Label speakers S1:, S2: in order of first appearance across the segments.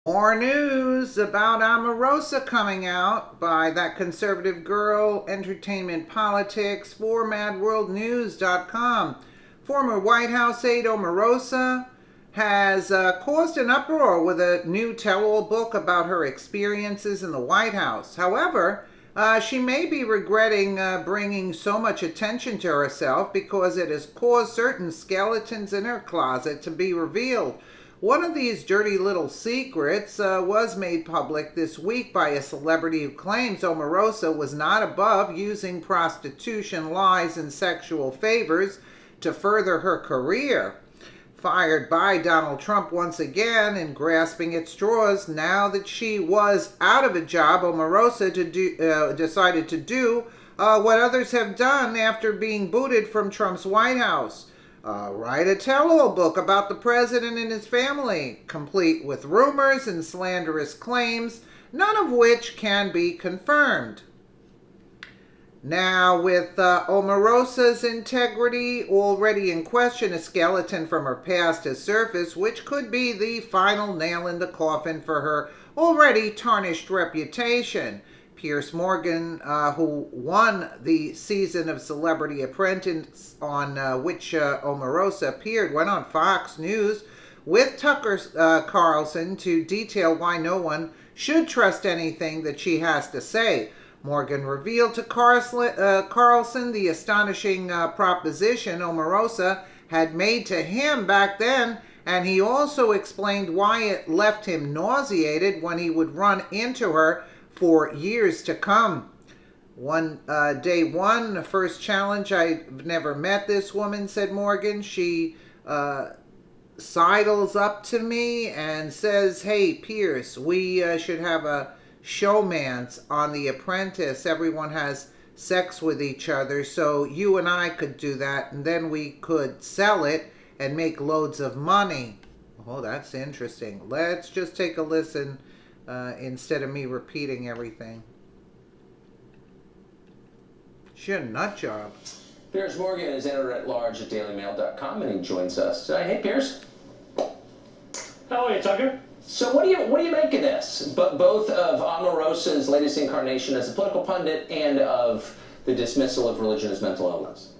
S1: More news about Omarosa coming out by that conservative girl, entertainment politics for MadWorldNews.com. Former White House aide Omarosa has caused an uproar with a new tell-all book about her experiences in the White House. However, she may be regretting bringing so much attention to herself because it has caused certain skeletons in her closet to be revealed. One of these dirty little secrets was made public this week by a celebrity who claims Omarosa was not above using prostitution, lies, and sexual favors to further her career. Fired by Donald Trump once again and grasping at straws now that she was out of a job, Omarosa decided to do what others have done after being booted from Trump's White House. Write a tell-all book about the president and his family, complete with rumors and slanderous claims, none of which can be confirmed. Now, with Omarosa's integrity already in question, a skeleton from her past has surfaced, which could be the final nail in the coffin for her already tarnished reputation. Piers Morgan, who won the season of Celebrity Apprentice on which Omarosa appeared, went on Fox News with Tucker Carlson to detail why no one should trust anything that she has to say. Morgan revealed to Carlson the astonishing proposition Omarosa had made to him back then, and he also explained why it left him nauseated when he would run into her for years to come. Day one, the first challenge, I've never met this woman, said Morgan. She sidles up to me and says, "Hey, Pierce, we should have a showmance on The Apprentice. Everyone has sex with each other, so you and I could do that, and then we could sell it and make loads of money." Oh, that's interesting. Let's just take a listen instead of me repeating everything. She a nut job.
S2: Piers Morgan is editor-at-large at DailyMail.com, and he joins us today. Hey, Piers.
S3: How are you, Tucker?
S2: So what do you make of this? Both of Omarosa's latest incarnation as a political pundit and of the dismissal of religion as mental illness?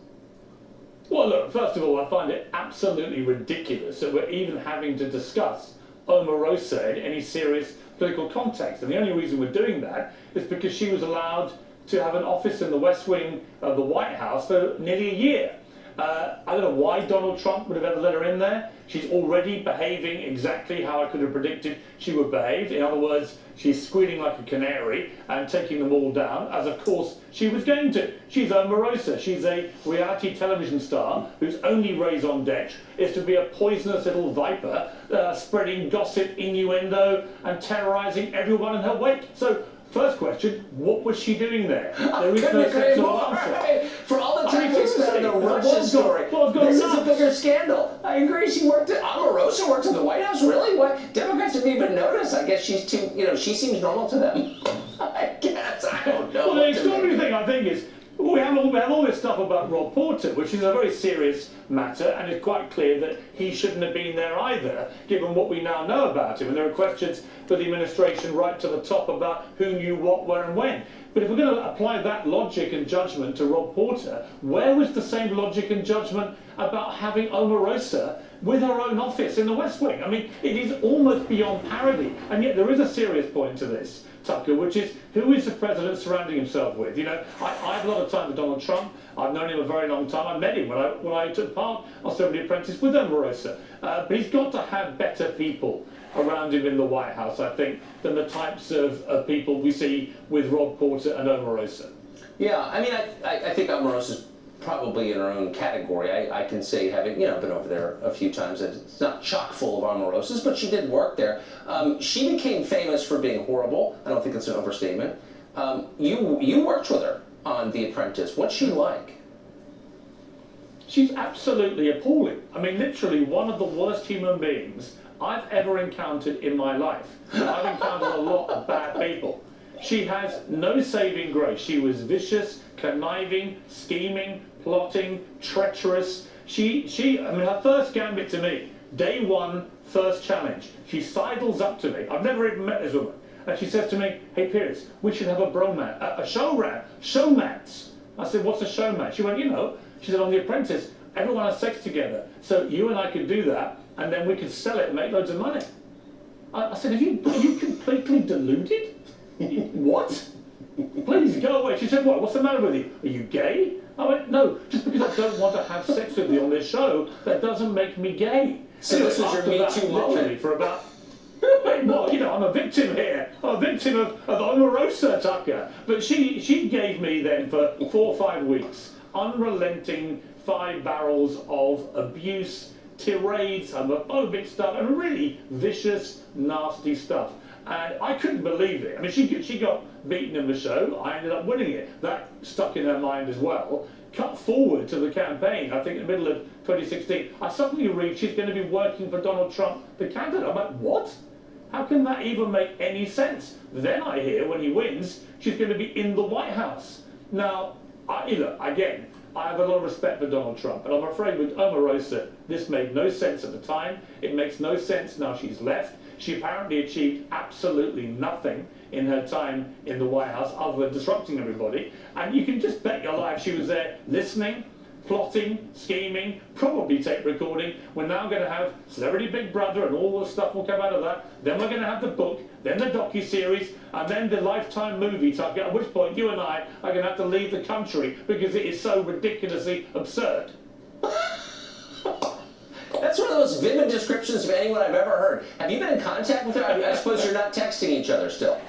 S3: Well, look, first of all, I find it absolutely ridiculous that we're even having to discuss Omarosa in any serious political context. And the only reason we're doing that is because she was allowed to have an office in the West Wing of the White House for nearly a year. I don't know why Donald Trump would have ever let her in there. She's already behaving exactly how I could have predicted she would behave. In other words, she's squealing like a canary and taking them all down, as of course she was going to. She's Omarosa. She's a reality television star whose only raison d'etre is to be a poisonous little viper, spreading gossip, innuendo, and terrorizing everyone in her wake. So, first question, what was she doing there? There is no sensible answer.
S2: For all the time we spent on the Russia story, this is a bigger scandal. I agree. Omarosa worked in the White House? Really? What? Democrats didn't even notice. I guess she's too, she seems normal to them. I guess. I don't know.
S3: Well, the extraordinary thing, I think, is we have all this stuff about Rob Porter, which is a very serious matter, and it's quite clear that he shouldn't have been there either, given what we now know about him. And there are questions for the administration right to the top about who knew what, where, and when. But if we're going to apply that logic and judgment to Rob Porter, where was the same logic and judgment about having Omarosa with her own office in the West Wing? I mean, it is almost beyond parody. And yet there is a serious point to this, Tucker, which is who is the president surrounding himself with? I have a lot of time with Donald Trump. I've known him a very long time. I met him when I took part on Celebrity Apprentice with Omarosa. But he's got to have better people around him in the White House, I think, than the types of people we see with Rob Porter and Omarosa.
S2: Yeah, I mean, I think Omarosa's probably in her own category. I can say, having been over there a few times, that it's not chock full of Omarosas, but she did work there. She became famous for being horrible. I don't think it's an overstatement. You worked with her on The Apprentice. What's she like?
S3: She's absolutely appalling. I mean, literally one of the worst human beings I've ever encountered in my life. I've encountered a lot of bad people. She has no saving grace. She was vicious, conniving, scheming, plotting, treacherous. I mean, her first gambit to me Day one, first challenge. She sidles up to me. I've never even met this woman. And she says to me, "Hey, Piers, we should have a bromance, a showmance." I said, "What's a showmance?" She went, she said, "On The Apprentice, everyone has sex together. So you and I could do that, and then we could sell it and make loads of money." I said, are you completely deluded? What? Please go away. She said, what's the matter with you? Are you gay? I went, no, just because I don't want to have sex with you on this show, that doesn't make me gay.
S2: So
S3: anyway,
S2: this was your Me Too moment?
S3: For about, well, I'm a victim here. I'm a victim of Omarosa, Tucker. But she gave me then for 4 or 5 weeks unrelenting 5 barrels of abuse, tirades, homophobic stuff, and really vicious, nasty stuff. And I couldn't believe it. I mean, she got beaten in the show. I ended up winning it. That stuck in her mind as well. Cut forward to the campaign, I think in the middle of 2016, I suddenly read she's going to be working for Donald Trump, the candidate. I'm like, what? How can that even make any sense? Then I hear when he wins, she's going to be in the White House. Now, again, I have a lot of respect for Donald Trump, and I'm afraid with Omarosa, this made no sense at the time. It makes no sense now she's left. She apparently achieved absolutely nothing in her time in the White House other than disrupting everybody. And you can just bet your life she was there listening, plotting, scheming, probably tape recording. We're now going to have Celebrity Big Brother and all the stuff will come out of that. Then we're going to have the book, then the docu-series, and then the Lifetime movie, Tucker, at which point you and I are going to have to leave the country because it is so ridiculously absurd.
S2: That's one of the most vivid descriptions of anyone I've ever heard. Have you been in contact with her? I suppose you're not texting each other still.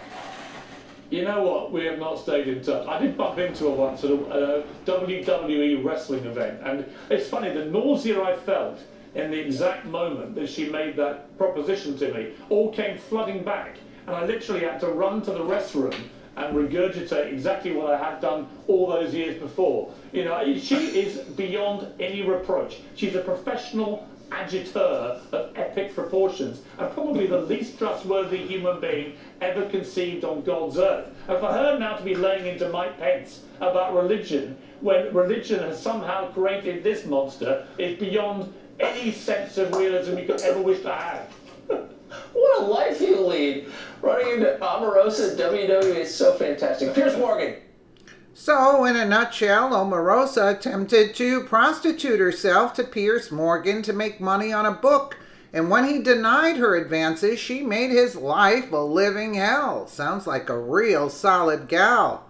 S3: You know what? We have not stayed in touch. I did bump into her once at a WWE wrestling event, and it's funny, the nausea I felt in the exact moment that she made that proposition to me all came flooding back, and I literally had to run to the restroom and regurgitate exactly what I had done all those years before. She is beyond any reproach. She's a professional agitator of epic proportions and probably the least trustworthy human being ever conceived on God's earth. And for her now to be laying into Mike Pence about religion when religion has somehow created this monster is beyond any sense of realism you could ever wish to have.
S2: What a life you lead. Running into Omarosa WWE is so fantastic. Piers Morgan.
S1: So, in a nutshell, Omarosa attempted to prostitute herself to Piers Morgan to make money on a book. And when he denied her advances, she made his life a living hell. Sounds like a real solid gal.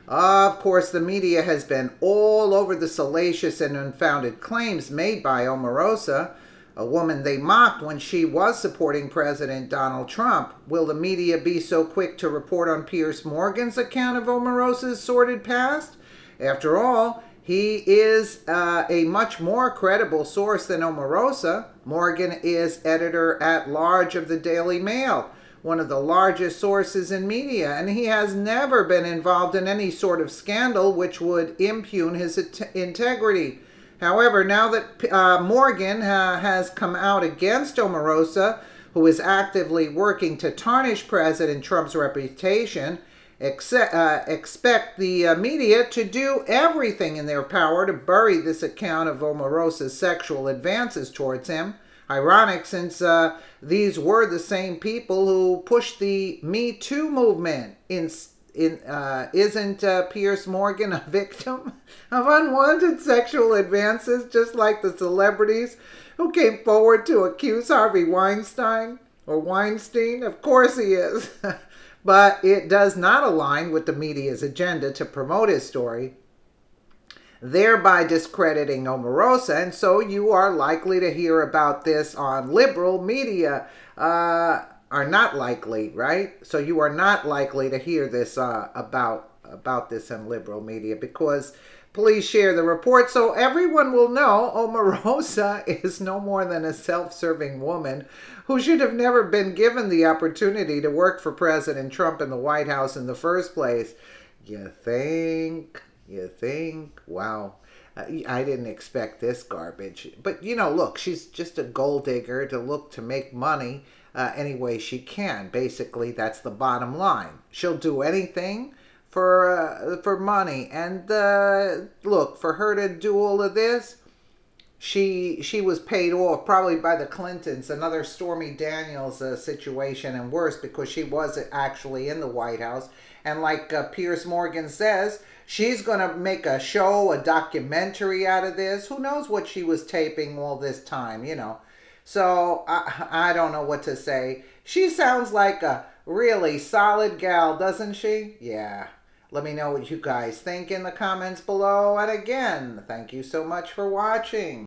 S1: Of course, the media has been all over the salacious and unfounded claims made by Omarosa, a woman they mocked when she was supporting President Donald Trump. Will the media be so quick to report on Piers Morgan's account of Omarosa's sordid past? After all, he is a much more credible source than Omarosa. Morgan is editor-at-large of the Daily Mail, one of the largest sources in media, and he has never been involved in any sort of scandal which would impugn his integrity. However, now that Morgan has come out against Omarosa, who is actively working to tarnish President Trump's reputation, expect the media to do everything in their power to bury this account of Omarosa's sexual advances towards him. Ironic, since these were the same people who pushed the Me Too movement. Isn't Piers Morgan a victim of unwanted sexual advances, just like the celebrities who came forward to accuse Harvey Weinstein or Weinstein? Of course he is. But it does not align with the media's agenda to promote his story, thereby discrediting Omarosa, and so you are likely to hear about this on liberal media. Are not likely, right? So you are not likely to hear this about this in liberal media, because please share the report so everyone will know Omarosa is no more than a self-serving woman who should have never been given the opportunity to work for President Trump in the White House in the first place. You think? Wow. I didn't expect this garbage. But, look, she's just a gold digger to look to make money any way she can. Basically, that's the bottom line. She'll do anything for money. And, look, for her to do all of this, she was paid off probably by the Clintons, another Stormy Daniels situation, and worse because she was actually in the White House. And like Piers Morgan says, she's going to make a show, a documentary out of this. Who knows what she was taping all this time, you know. So I don't know what to say. She sounds like a really solid gal, doesn't she? Yeah. Let me know what you guys think in the comments below. And again, thank you so much for watching.